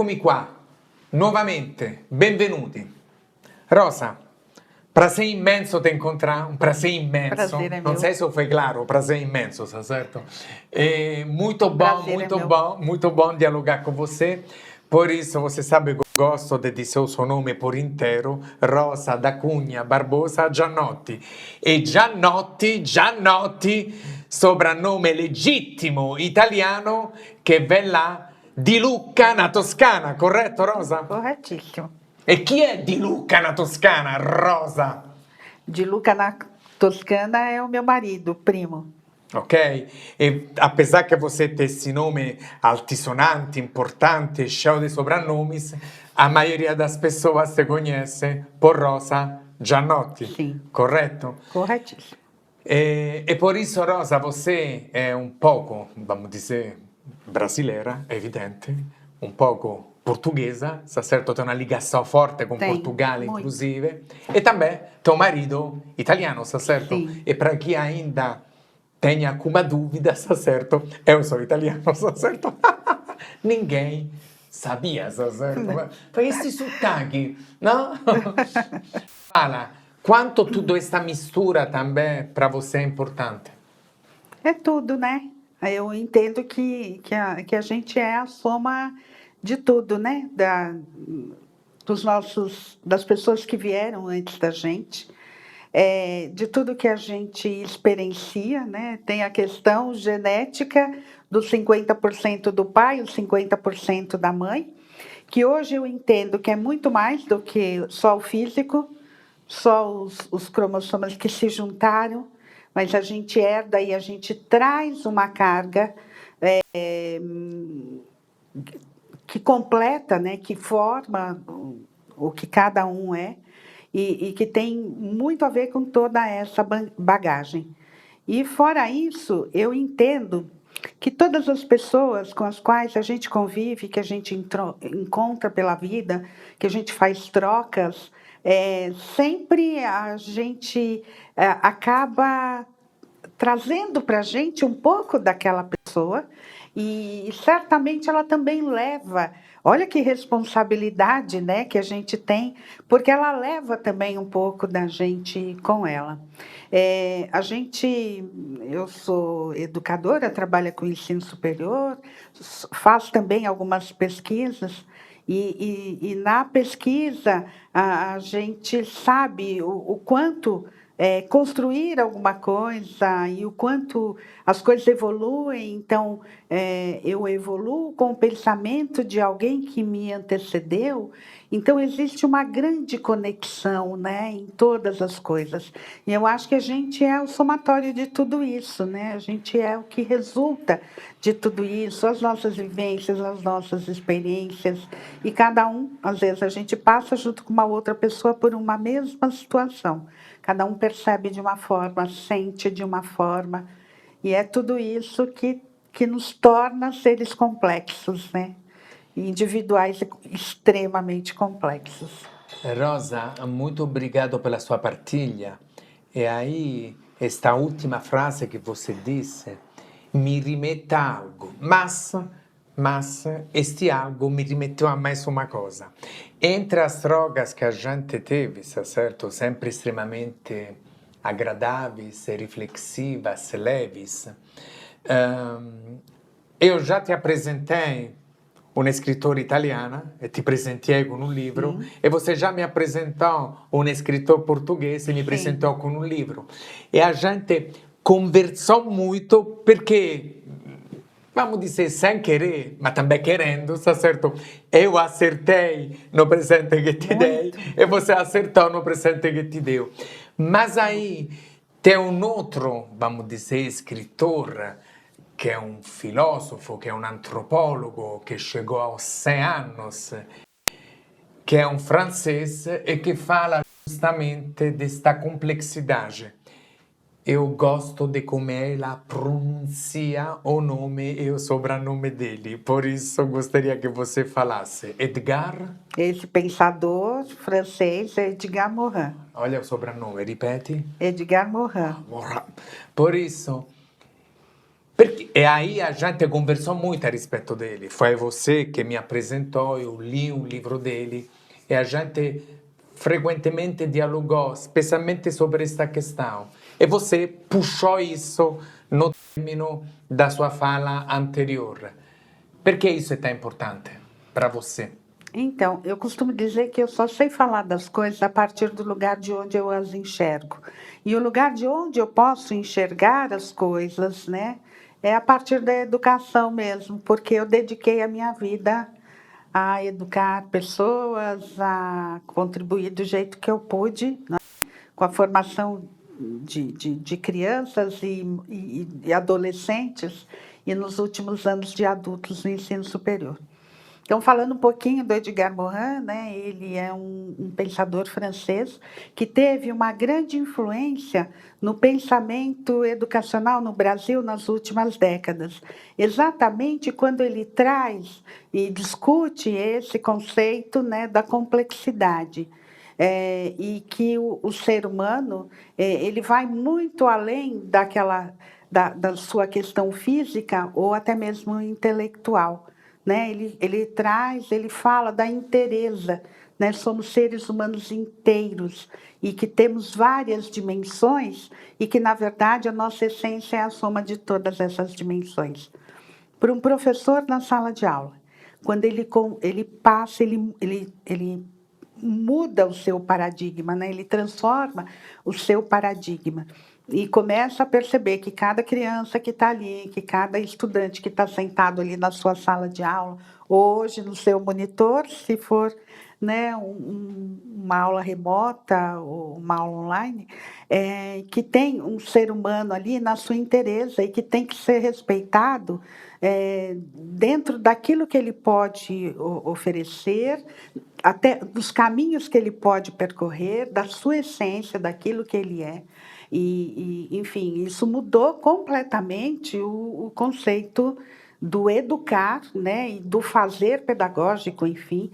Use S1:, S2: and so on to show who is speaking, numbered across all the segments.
S1: Eccomi qua, nuovamente, benvenuti. Rosa, prazer imenso te encontrar, um prazer imenso.
S2: Prazer é
S1: Não
S2: meu.
S1: sei se foi claro, prazer imenso, tá certo? Muito bom,
S2: Prazer é meu.
S1: muito bom dialogar com você. Por isso, você sabe que eu gosto de dizer o seu nome por inteiro, Rosa da Cunha Barbosa Giannotti. E Giannotti, soprannome legittimo italiano che verrà di Lucca, na Toscana, corretto Rosa?
S2: Corretíssimo.
S1: E chi è di Lucca, na Toscana, Rosa?
S2: De Luca na Toscana é o meu marido, primo.
S1: Ok? E apesar que você tem esse nome altisonante, importante, cheio de sobranomes, a maioria das pessoas te conhece por Rosa Giannotti,
S2: Sim.
S1: correto?
S2: Corretíssimo.
S1: E por isso, Rosa, você é um pouco, vamos dizer, brasileira, evidente, um pouco portuguesa, tá certo? Tem uma ligação forte com
S2: Tem,
S1: Portugal,
S2: muito.
S1: inclusive, e também teu marido italiano, tá certo?
S2: Sim.
S1: E para quem ainda tenha alguma dúvida, tá certo? Eu sou italiano, tá certo? Ninguém sabia, tá certo? Foi esse sotaque, não? Fala, quanto tudo essa mistura também para você é importante?
S2: É tudo, né? Eu entendo que a gente é a soma de tudo, né? Das pessoas que vieram antes da gente, de tudo que a gente experiencia, né? Tem a questão genética dos 50% do pai, os 50% da mãe, que hoje eu entendo que é muito mais do que só o físico, só os cromossomas que se juntaram, mas a gente herda e a gente traz uma carga que completa, né, que forma o que cada um é, e que tem muito a ver com toda essa bagagem. E fora isso, eu entendo que todas as pessoas com as quais a gente convive, que a gente encontra pela vida, que a gente faz trocas, sempre a gente acaba trazendo para a gente um pouco daquela pessoa e certamente ela também leva. Olha que responsabilidade, né, que a gente tem, porque ela leva também um pouco da gente com ela. Eu sou educadora, trabalho com ensino superior, faço também algumas pesquisas. E na pesquisa a gente sabe o quanto construir alguma coisa e o quanto as coisas evoluem. Então, eu evoluo com o pensamento de alguém que me antecedeu. Então, existe uma grande conexão, né, em todas as coisas. E eu acho que a gente é o somatório de tudo isso, né? A gente é o que resulta de tudo isso, as nossas vivências, as nossas experiências. E cada um, às vezes, a gente passa junto com uma outra pessoa por uma mesma situação. Cada um percebe de uma forma, sente de uma forma. E é tudo isso que nos torna seres complexos, né? Individuais extremamente complexos.
S1: Rosa, muito obrigado pela sua partilha. E aí, esta última frase que você disse me remete a algo, mas este algo me remeteu a mais uma coisa. Entre as drogas que a gente teve, certo? Sempre extremamente agradáveis, reflexivas, leves, eu já te apresentei uma escritora italiana, e te presenteei com um livro,
S2: Sim.
S1: e você já me apresentou um escritor português e me apresentou com um livro. E a gente conversou muito porque, vamos dizer, sem querer, mas também querendo, tá certo? Eu acertei no presente que te dei e você acertou no presente que te deu. Mas aí tem um outro, vamos dizer, escritor, que é um filósofo, que é um antropólogo, que chegou aos 100 anos, que é um francês e que fala justamente desta complexidade. Eu gosto de como ela pronuncia o nome e o sobrenome dele, por isso gostaria que você falasse. Edgar?
S2: Esse pensador francês é Edgar Morin.
S1: Olha o sobrenome, ripete.
S2: Edgar Morin.
S1: Morin. Por isso, E aí a gente conversou muito a respeito dele. Foi você que me apresentou, eu li um livro dele e a gente frequentemente dialogou, especialmente sobre esta questão. E você puxou isso no término da sua fala anterior. Por que isso é tão importante para você?
S2: Então, eu costumo dizer que eu só sei falar das coisas a partir do lugar de onde eu as enxergo. E o lugar de onde eu posso enxergar as coisas, né, é a partir da educação mesmo, porque eu dediquei a minha vida a educar pessoas, a contribuir do jeito que eu pude, né, com a formação de crianças e adolescentes, e nos últimos anos de adultos no ensino superior. Então, falando um pouquinho do Edgar Morin, né, ele é um pensador francês que teve uma grande influência no pensamento educacional no Brasil nas últimas décadas, exatamente quando ele traz e discute esse conceito, né, da complexidade. E que o ser humano ele vai muito além da sua questão física ou até mesmo intelectual. Né? Ele fala da inteireza, né? Somos seres humanos inteiros e que temos várias dimensões e que, na verdade, a nossa essência é a soma de todas essas dimensões. Para um professor na sala de aula, quando ele passa, ele muda o seu paradigma, né? Ele transforma o seu paradigma e começa a perceber que cada criança que está ali, que cada estudante que está sentado ali na sua sala de aula, hoje no seu monitor, se for, né, uma aula remota ou uma aula online, que tem um ser humano ali na sua inteireza e que tem que ser respeitado dentro daquilo que ele pode oferecer, até dos caminhos que ele pode percorrer, da sua essência, daquilo que ele é. Enfim, isso mudou completamente o conceito do educar, né, e do fazer pedagógico, enfim,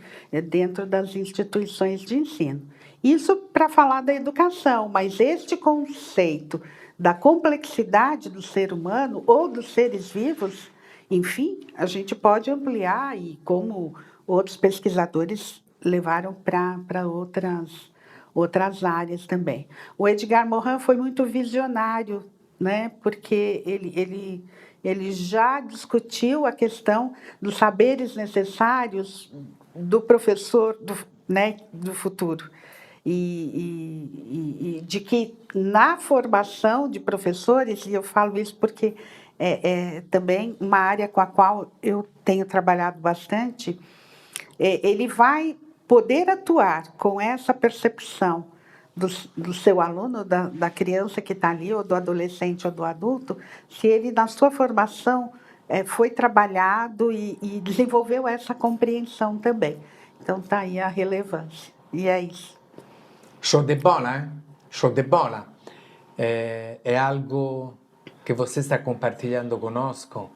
S2: dentro das instituições de ensino. Isso para falar da educação, mas este conceito da complexidade do ser humano ou dos seres vivos, enfim, a gente pode ampliar e como outros pesquisadores levaram para outras áreas também. O Edgar Morin foi muito visionário, né? Porque ele já discutiu a questão dos saberes necessários do professor né, do futuro. E de que na formação de professores, e eu falo isso porque é também uma área com a qual eu tenho trabalhado bastante, ele vai poder atuar com essa percepção do seu aluno, da criança que está ali, ou do adolescente ou do adulto, se ele, na sua formação, foi trabalhado e desenvolveu essa compreensão também. Então, está aí a relevância. E é isso.
S1: Show de bola, hein? Show de bola. É algo que você está compartilhando conosco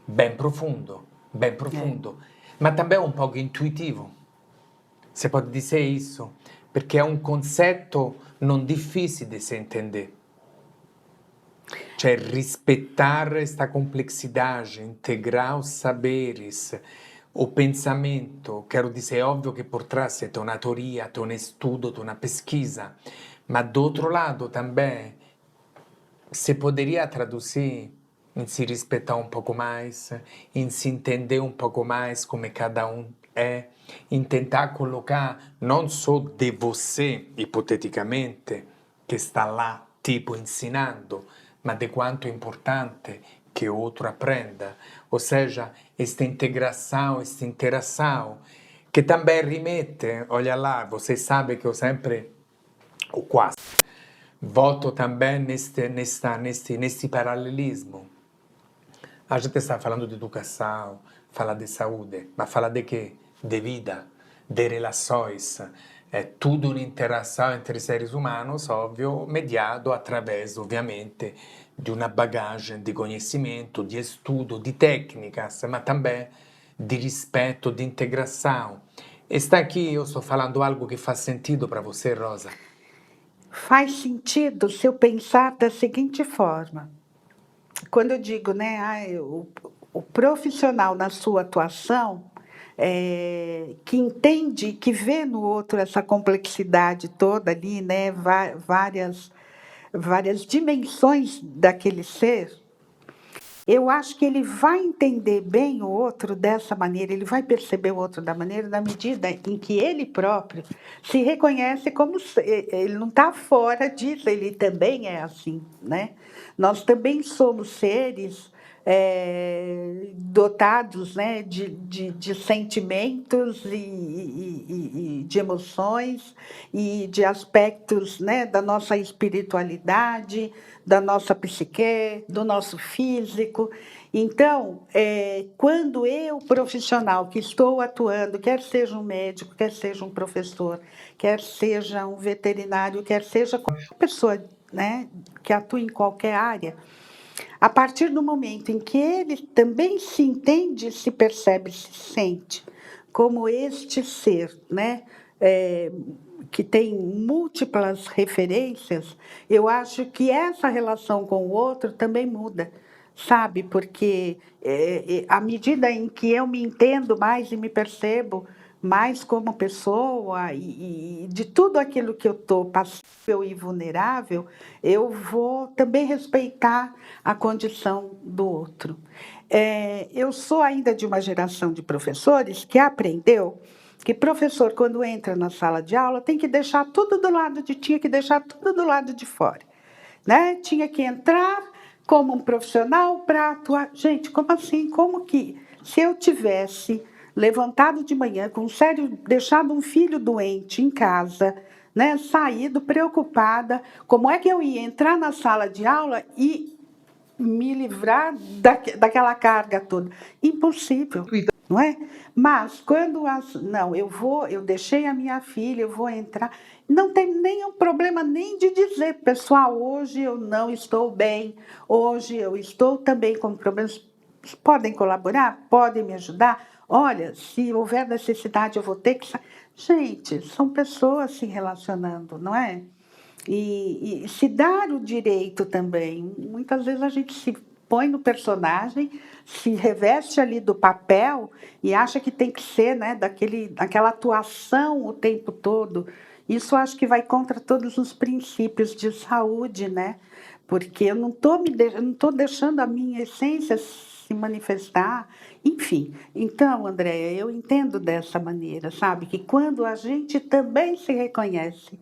S1: bem profundo, bem profundo. Mas também um pouco intuitivo. Você pode dizer isso, porque é um conceito não difícil de se entender. Cioè, respeitar esta complexidade, integrar os saberes, o pensamento. Quero dizer, é óbvio que por trás tem uma teoria, tem um estudo, tem uma pesquisa, mas do outro lado também se poderia traduzir em se respeitar um pouco mais, em se entender um pouco mais como cada um é, em tentar colocar não só de você, hipoteticamente, que está lá, tipo, ensinando, mas de quanto é importante que o outro aprenda. Ou seja, esta integração, esta interação, que também remete, olha lá, você sabe que eu sempre, ou quase, volto também neste paralelismo. A gente está falando de educação, fala de saúde, mas fala de quê? De vida, de relações. É tudo uma interação entre seres humanos, óbvio, mediado através, obviamente, de uma bagagem de conhecimento, de estudo, de técnicas, mas também de respeito, de integração. Está aqui, eu estou falando algo que faz sentido para você, Rosa?
S2: Faz sentido se eu pensar da seguinte forma: quando eu digo, né, o profissional na sua atuação, que entende, que vê no outro essa complexidade toda ali, né, várias dimensões daquele ser, eu acho que ele vai entender bem o outro dessa maneira, ele vai perceber o outro da maneira, na medida em que ele próprio se reconhece como ele não está fora disso, ele também é assim, né? Nós também somos seres dotados, né, de sentimentos e de emoções e de aspectos, né, da nossa espiritualidade, da nossa psique, do nosso físico. Então, quando eu, profissional, que estou atuando, quer seja um médico, quer seja um professor, quer seja um veterinário, quer seja qualquer pessoa, né, que atua em qualquer área, a partir do momento em que ele também se entende, se percebe, se sente como este ser, né, que tem múltiplas referências, eu acho que essa relação com o outro também muda, sabe? Porque à medida em que eu me entendo mais e me percebo mais como pessoa e de tudo aquilo que eu estou passível e vulnerável, eu vou também respeitar a condição do outro. Eu sou ainda de uma geração de professores que aprendeu que professor, quando entra na sala de aula, tem que deixar tudo do lado tinha que deixar tudo do lado de fora, né? Tinha que entrar como um profissional para atuar. Gente, como assim? Como que se eu tivesse levantado de manhã com sério, deixado um filho doente em casa, né, saído preocupada, como é que eu ia entrar na sala de aula e me livrar daquela carga toda? Impossível, não é? Mas quando não, eu deixei a minha filha, eu vou entrar, não tem nenhum problema nem de dizer, pessoal, hoje eu não estou bem, hoje eu estou também com problemas, podem colaborar, podem me ajudar. Olha, se houver necessidade, eu vou ter que. Gente, são pessoas se relacionando, não é? E se dar o direito também. Muitas vezes a gente se põe no personagem, se reveste ali do papel e acha que tem que ser, né, daquela atuação o tempo todo. Isso acho que vai contra todos os princípios de saúde, né? Porque eu não estou deixando a minha essência se manifestar. Enfim, então, Andréia, eu entendo dessa maneira, sabe? Que quando a gente também se reconhece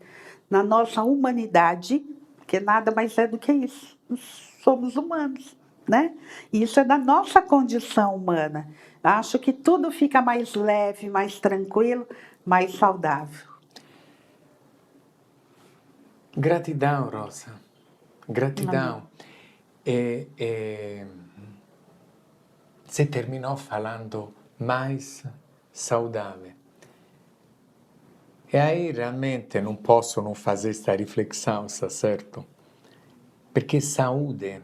S2: na nossa humanidade, que nada mais é do que isso, somos humanos, né? E isso é da nossa condição humana. Acho que tudo fica mais leve, mais tranquilo, mais saudável.
S1: Gratidão, Rosa.
S2: Amém.
S1: Gratidão. Você terminou falando mais saudável. E aí realmente não posso não fazer esta reflexão, está certo? Porque saúde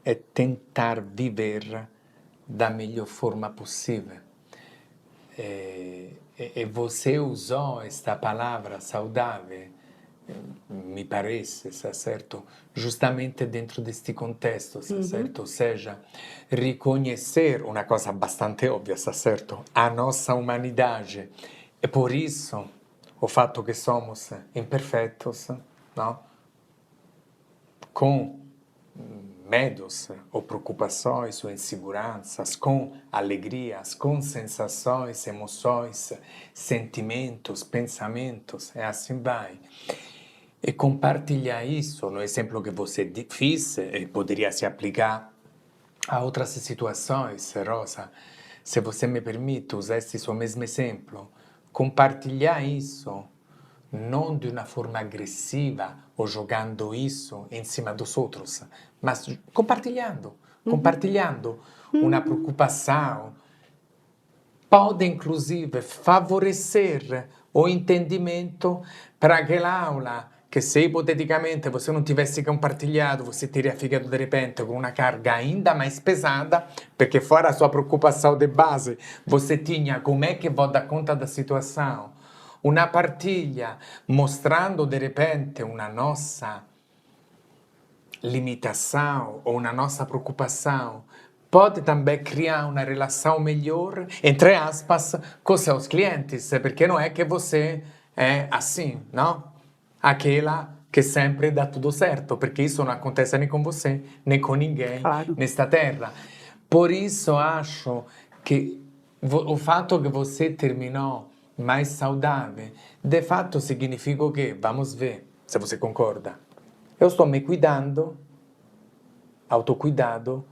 S1: é tentar viver da melhor forma possível. E você usou esta palavra saudável, me parece, está certo? Justamente dentro deste contexto, está certo? Ou seja, reconhecer uma coisa bastante óbvia, está certo? A nossa humanidade. E por isso, o fato que somos imperfeitos, não? Com medos ou preocupações ou inseguranças, com alegrias, com sensações, emoções, sentimentos, pensamentos, e assim vai. E compartilhar isso, no exemplo que você fez, poderia se aplicar a outras situações, Rosa. Se você me permite usar esse mesmo exemplo, compartilhar isso não de uma forma agressiva ou jogando isso em cima dos outros, mas compartilhando uma preocupação, pode inclusive favorecer o entendimento para aquela aula que se ipoteticamente você não tivesse compartilhado, você teria ficado de repente com uma carga ainda mais pesada, porque fora a sua preocupação de base, você tinha como é que vou dar conta da situação. Una partilha mostrando de repente una nostra limitação ou na nossa preocupação pode também criar uma relação melhor, entre aspas, com seus clientes, porque não é que você é assim, não? Aquela que sempre dá tudo certo, porque isso não acontece nem com você, nem com ninguém
S2: Claro.
S1: nesta terra. Por isso acho que o fato que você terminou mais saudável, de fato significa que, vamos ver se você concorda, eu estou me cuidando, autocuidado,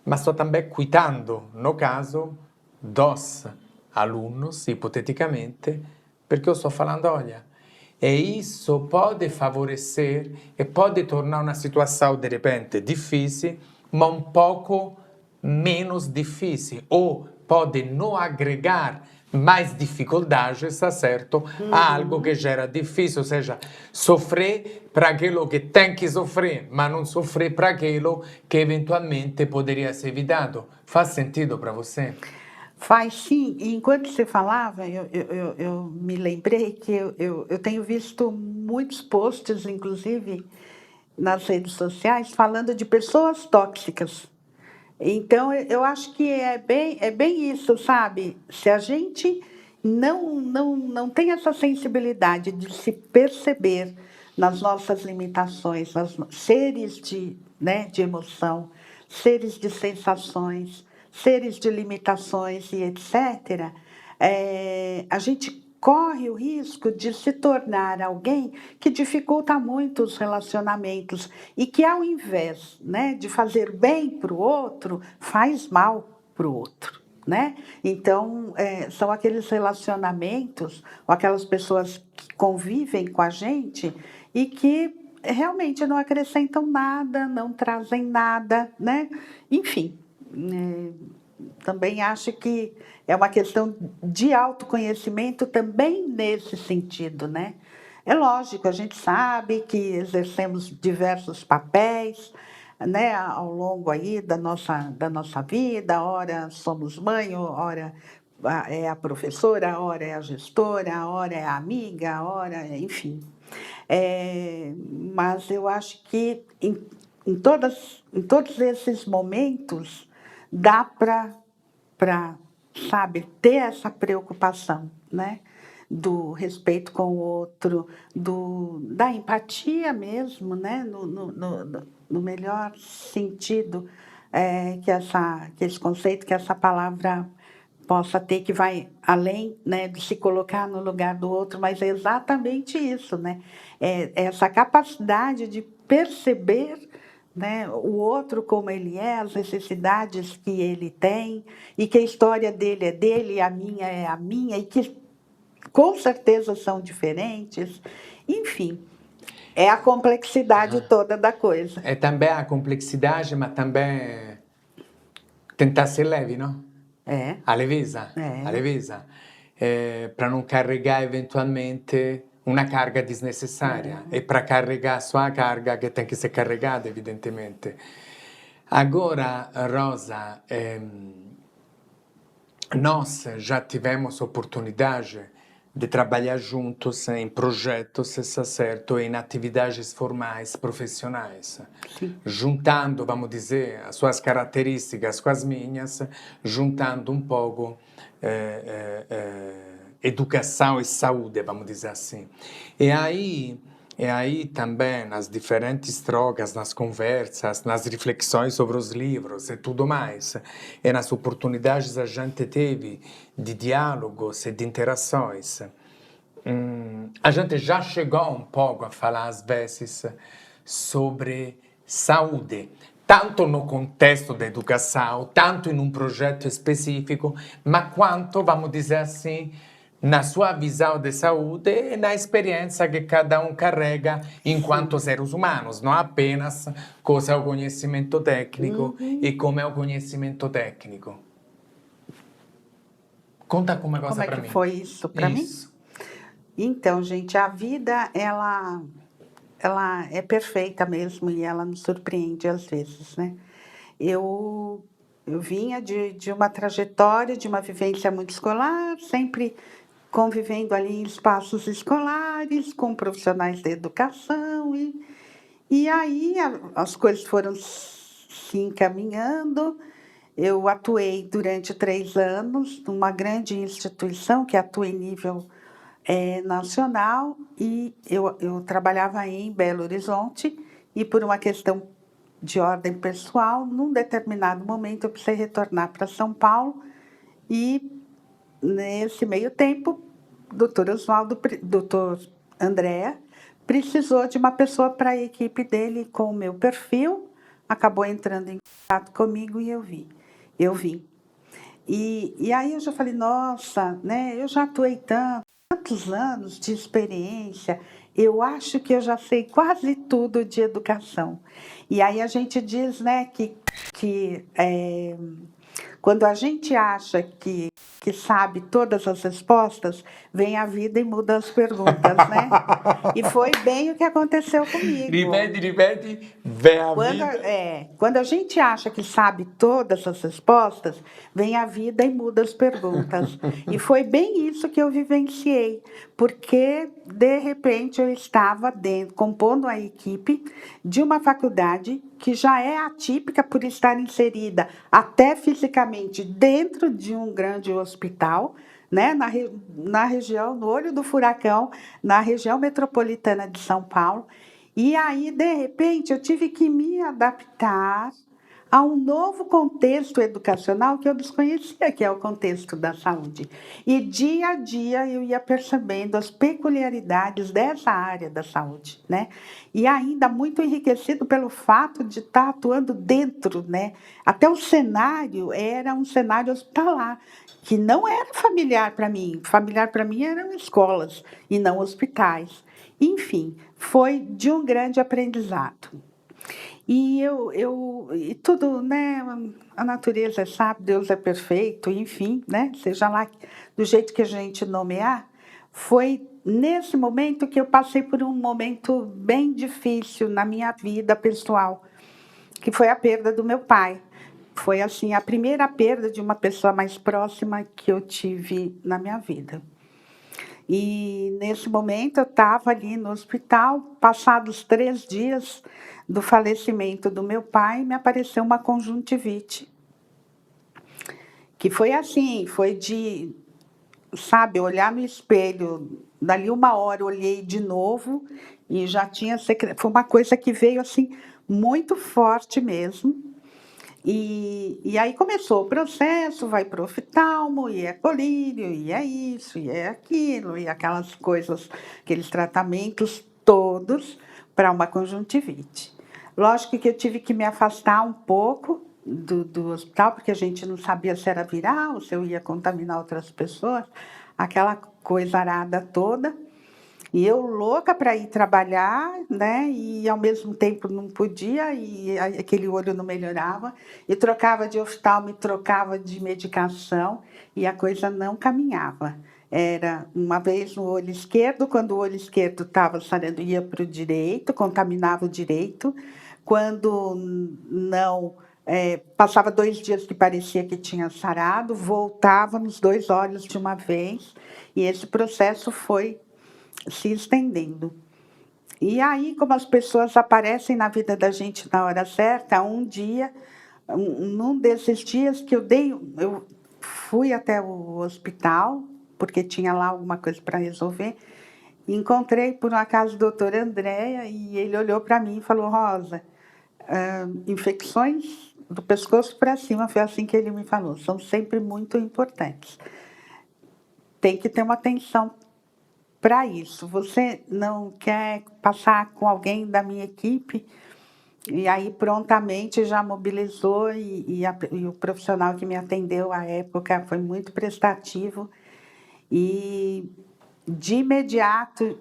S1: mas estou também cuidando, no caso, dos alunos, hipoteticamente, porque eu estou falando, olha, e isso pode favorecer e pode tornare una situazione de repente difficile, ma un poco menos difícil, ou pode não agregar mais dificuldades, tá certo? A algo que já era difícil, ou seja, sofrer para aquilo que tem que sofrer, mas não sofrer para aquilo que eventualmente poderia ser evitado. Faz sentido para você?
S2: Faz sim, e enquanto você falava, eu me lembrei que eu tenho visto muitos posts, inclusive nas redes sociais, falando de pessoas tóxicas. Então, eu acho que é bem isso, sabe? Se a gente não tem essa sensibilidade de se perceber nas nossas limitações, seres de, né, de emoção, seres de sensações, seres de limitações e etc., a gente corre o risco de se tornar alguém que dificulta muito os relacionamentos e que, ao invés, né, de fazer bem para o outro, faz mal para o outro. Né? Então, são aqueles relacionamentos, ou aquelas pessoas que convivem com a gente e que realmente não acrescentam nada, não trazem nada, né? Enfim, também acho que é uma questão de autoconhecimento também nesse sentido, né? É lógico, a gente sabe que exercemos diversos papéis, né, ao longo aí da nossa vida, ora somos mãe, ora é a professora, ora é a gestora, ora é a amiga, ora, enfim. Mas eu acho que em todos esses momentos dá para, sabe, ter essa preocupação, né? Do respeito com o outro, da empatia mesmo, né? No melhor sentido que esse conceito, que essa palavra possa ter, que vai além, né, de se colocar no lugar do outro, mas é exatamente isso, né? É essa capacidade de perceber, né, o outro como ele é, as necessidades que ele tem, e que a história dele, a minha é a minha, e que com certeza são diferentes. Enfim, é a complexidade toda da coisa.
S1: É também a complexidade, mas também tentar ser leve, não?
S2: É,
S1: A leveza,
S2: É.
S1: a leveza, para não carregar eventualmente uma carga desnecessária e para carregar só a carga que tem que ser carregada, evidentemente. Agora, Rosa, nós já tivemos oportunidade de trabalhar juntos em projetos, está certo, em atividades formais, profissionais,
S2: sim.
S1: juntando, vamos dizer, as suas características com as minhas, juntando um pouco educação e saúde, vamos dizer assim. E aí também nas diferentes trocas, nas conversas, nas reflexões sobre os livros e tudo mais, e nas oportunidades que a gente teve de diálogos e de interações, a gente já chegou um pouco a falar às vezes sobre saúde, tanto no contexto da educação, tanto em um projeto específico, mas quanto, vamos dizer assim, na sua visão de saúde e na experiência que cada um carrega enquanto seres humanos, não apenas cosa é o conhecimento técnico e como é o conhecimento técnico. Conta uma coisa
S2: Como é
S1: para
S2: que
S1: mim.
S2: foi isso para mim?
S1: Isso.
S2: Então, gente, a vida, ela é perfeita mesmo e ela nos surpreende às vezes, né? Eu vinha de uma trajetória, de uma vivência muito escolar, sempre convivendo ali em espaços escolares, com profissionais da educação E aí as coisas foram se encaminhando. Eu atuei durante 3 anos numa grande instituição que atua em nível nacional, e eu trabalhava em Belo Horizonte, e por uma questão de ordem pessoal, num determinado momento eu precisei retornar para São Paulo, e nesse meio tempo, doutor André precisou de uma pessoa para a equipe dele com o meu perfil, acabou entrando em contato comigo e eu vim. E aí eu já falei, nossa, né, eu já atuei tantos anos de experiência, eu acho que eu já sei quase tudo de educação. E aí a gente diz, né, que quando a gente acha que sabe todas as respostas, vem a vida e muda as perguntas, né? E foi bem o que aconteceu comigo.
S1: Ripeti, vem a vida.
S2: Quando a gente acha que sabe todas as respostas, vem a vida e muda as perguntas. E foi bem isso que eu vivenciei, porque de repente eu estava compondo a equipe de uma faculdade que já é atípica por estar inserida até fisicamente dentro de um grande hospital, né, na região, no olho do furacão, na região metropolitana de São Paulo. E aí, de repente, eu tive que me adaptar a um novo contexto educacional que eu desconhecia, que é o contexto da saúde. E dia a dia eu ia percebendo as peculiaridades dessa área da saúde, né? E ainda muito enriquecido pelo fato de estar atuando dentro, né? Até o cenário era um cenário hospitalar, que não era familiar para mim. Familiar para mim eram escolas e não hospitais. Enfim, foi de um grande aprendizado. E tudo, né? A natureza é sábia, Deus é perfeito, enfim, né? Seja lá do jeito que a gente nomear, foi nesse momento que eu passei por um momento bem difícil na minha vida pessoal, que foi a perda do meu pai. Foi assim a primeira perda de uma pessoa mais próxima que eu tive na minha vida. E nesse momento eu estava ali no hospital, passados 3 dias do falecimento do meu pai, me apareceu uma conjuntivite. Que foi assim, foi de, sabe, olhar no espelho, dali 1 hora eu olhei de novo e já tinha, foi uma coisa que veio assim muito forte mesmo. E aí começou o processo, vai para o oftalmo, e é colírio, e é isso, e é aquilo, e aquelas coisas, aqueles tratamentos todos para uma conjuntivite. Lógico que eu tive que me afastar um pouco do hospital, porque a gente não sabia se era viral, se eu ia contaminar outras pessoas, aquela coisa arada toda. E eu louca para ir trabalhar, né? E ao mesmo tempo não podia, e aquele olho não melhorava, e trocava de oftalmo, e trocava de medicação, e a coisa não caminhava. Era uma vez no olho esquerdo, quando o olho esquerdo estava sarando, ia para o direito, contaminava o direito. Quando não, passava 2 dias que parecia que tinha sarado, voltava nos 2 olhos de uma vez, e esse processo foi se estendendo. E aí, como as pessoas aparecem na vida da gente na hora certa, um dia, num desses dias que eu fui até o hospital, porque tinha lá alguma coisa para resolver, encontrei por um acaso o doutor Andréa, e ele olhou para mim e falou, Rosa, infecções do pescoço para cima, foi assim que ele me falou, são sempre muito importantes. Tem que ter uma atenção para isso. Você não quer passar com alguém da minha equipe? E aí prontamente já mobilizou, e o profissional que me atendeu à época foi muito prestativo, e de imediato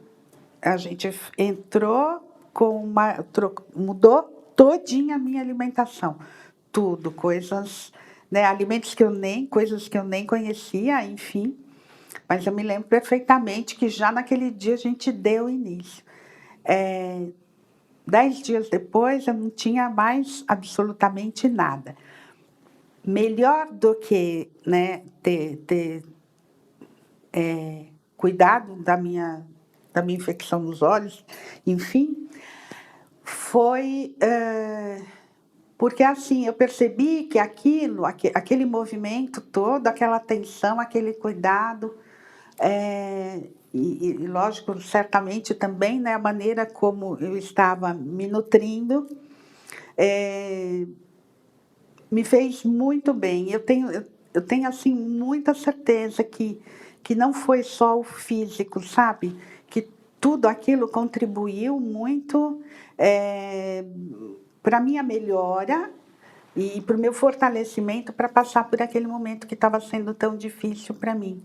S2: a gente entrou mudou todinha a minha alimentação, tudo, coisas, né, coisas que eu nem conhecia, enfim. Mas eu me lembro perfeitamente que já naquele dia a gente deu início. 10 dias depois eu não tinha mais absolutamente nada. Melhor do que, né, ter cuidado da minha infecção nos olhos, enfim, Foi porque assim eu percebi que aquele movimento todo, aquela atenção, aquele cuidado, e lógico, certamente também, né, a maneira como eu estava me nutrindo, me fez muito bem. Eu tenho assim muita certeza que não foi só o físico, sabe? Que tudo aquilo contribuiu muito para a minha melhora e para o meu fortalecimento para passar por aquele momento que estava sendo tão difícil para mim.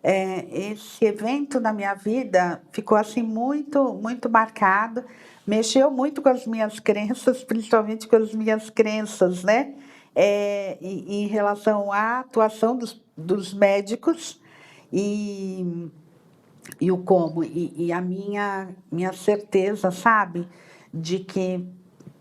S2: Esse evento na minha vida ficou assim muito marcado, mexeu muito com as minhas crenças, principalmente com as minhas crenças, né? Em relação à atuação dos médicos e, e o como, e a minha certeza, sabe, de que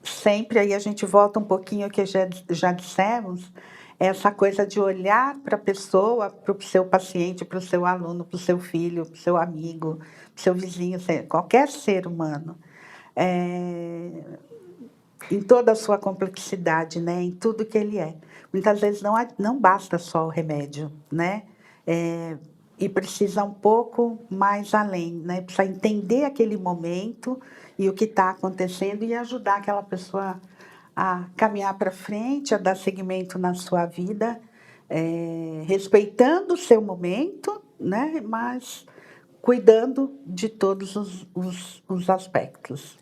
S2: sempre, aí a gente volta um pouquinho ao que já dissemos, essa coisa de olhar para a pessoa, para o seu paciente, para o seu aluno, para o seu filho, para o seu amigo, para o seu vizinho, qualquer ser humano, em toda a sua complexidade, né? Em tudo que ele é. Muitas vezes não basta só o remédio, né? E precisa um pouco mais além, né? Precisa entender aquele momento e o que está acontecendo e ajudar aquela pessoa a caminhar para frente, a dar seguimento na sua vida, respeitando o seu momento, né? Mas cuidando de todos os aspectos.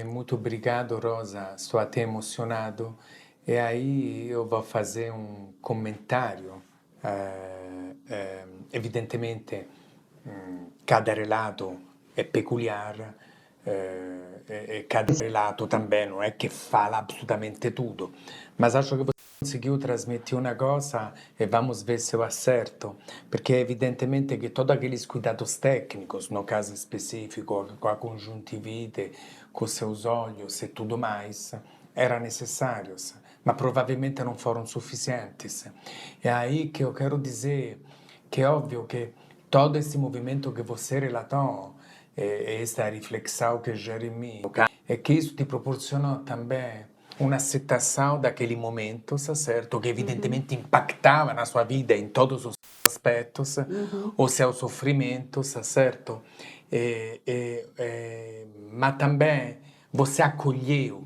S1: Muito obrigado, Rosa. Estou até emocionado. E aí eu vou fazer um comentário. Evidentemente, cada relato é peculiar, e cada relato também não é que fala absolutamente tudo. Mas acho que você conseguiu transmitir uma coisa e vamos ver se eu acerto, porque é evidentemente que todos aqueles cuidados técnicos, no caso específico, com a conjuntivite, com os seus olhos e tudo mais, eram necessários, mas provavelmente não foram suficientes. É aí que eu quero dizer que é óbvio que todo esse movimento que você relatou, esta reflexão que Jeremy, é que isso te proporcionou também uma aceitação daquele momento, certo? Que evidentemente impactava na sua vida em todos os aspectos, o seu sofrimento, certo? Mas também você acolheu,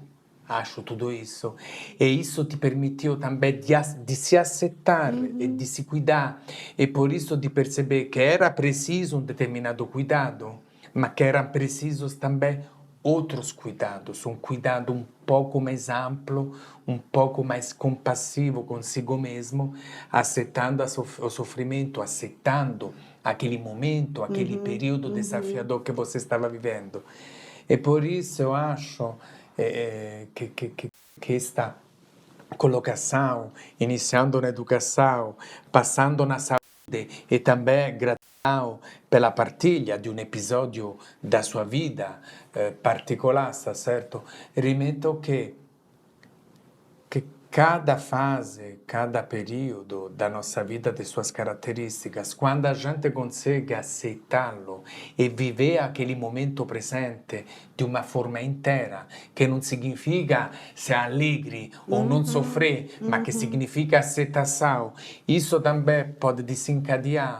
S1: acho, tudo isso. E isso te permitiu também de se aceitar e de se cuidar. E por isso de perceber que era preciso um determinado cuidado, mas que eram precisos também outros cuidados, um cuidado um pouco mais amplo, um pouco mais compassivo consigo mesmo, aceitando o sofrimento, aceitando aquele momento, aquele período desafiador que você estava vivendo. E por isso eu acho que esta colocação, iniciando na educação, passando na saúde e também gratidão pela partilha de um episódio da sua vida particolare, certo? Rimetto che cada fase, cada período da nossa vida tem suas características. Quando a gente consegue aceitá-lo e viver aquele momento presente de uma forma inteira, que não significa ser alegre ou não sofrer, mas que significa aceitação, isso também pode desencadear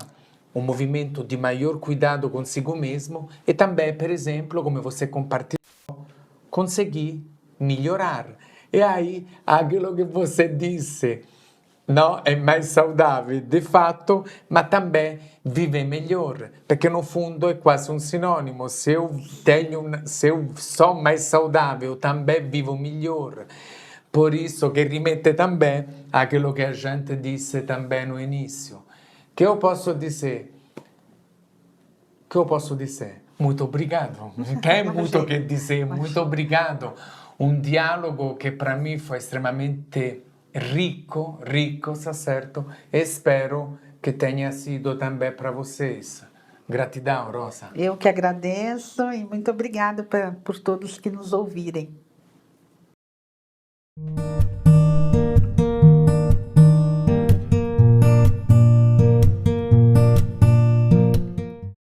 S1: um movimento de maior cuidado consigo mesmo e também, por exemplo, como você compartilhou, conseguir melhorar. E aí, aquilo que você disse, não é mais saudável, de fato, mas também vive melhor, porque no fundo é quase um sinônimo. Se eu sou mais saudável, também vivo melhor. Por isso que remete também àquilo que a gente disse também no início. Que eu posso dizer? Que eu posso dizer? Muito obrigado. Não tem muito o que dizer. Muito obrigado. Um diálogo que para mim foi extremamente rico, tá certo? E espero que tenha sido também para vocês. Gratidão, Rosa.
S2: Eu que agradeço e muito obrigada por todos que nos ouvirem.